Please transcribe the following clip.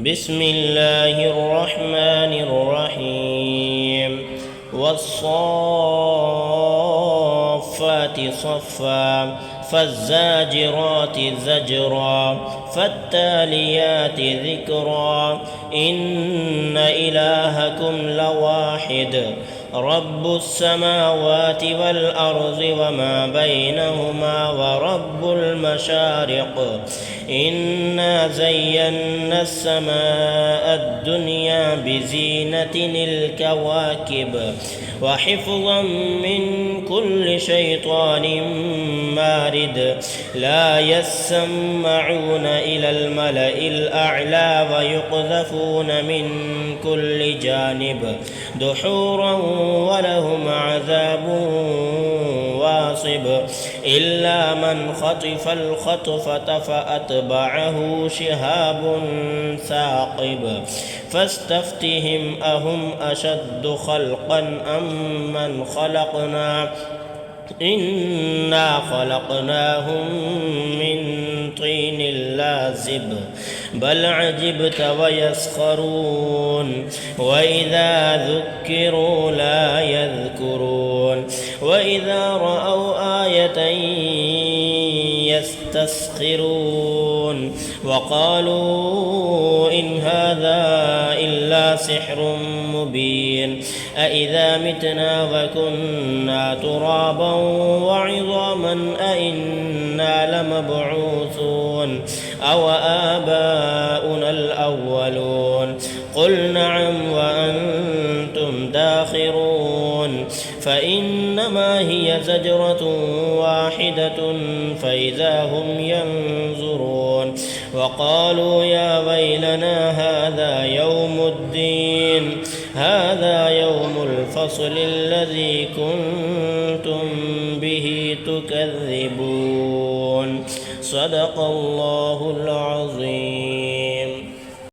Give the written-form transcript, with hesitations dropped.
بسم الله الرحمن الرحيم والصافات صفا فالزاجرات زجرا فالتاليات ذكرا إن إلهكم لواحد رب السماوات والأرض وما بينهما ورب المشارق إنا زينا السماء الدنيا بزينة الكواكب وحفظا من كل شيطان مارد لا يسمعون إلى الملأ الأعلى ويقذفون من كل جانب دحورا ولهم عذاب واصب إلا من خطف الخطفة فأتبعه شهاب ثاقب فاستفتهم أهم أشد خلقا أم من خلقنا إنا خلقناهم من طين لازب بل عجبت ويسخرون وإذا ذكروا لا يذكرون وإذا رأوا آية يستسخرون وقالوا إن هذا إلا سحر مبين أإذا متنا وكنا ترابا وعظاما أإنا لمبعوثون أو آباؤنا الأولون قل نعم وأنتم داخرون فإنما هي زجرة واحدة فإذا هم ينظرون وقالوا يا ويلنا هذا يوم الدين هذا يوم الفصل الذي كنتم به تكذبون صدق الله العظيم.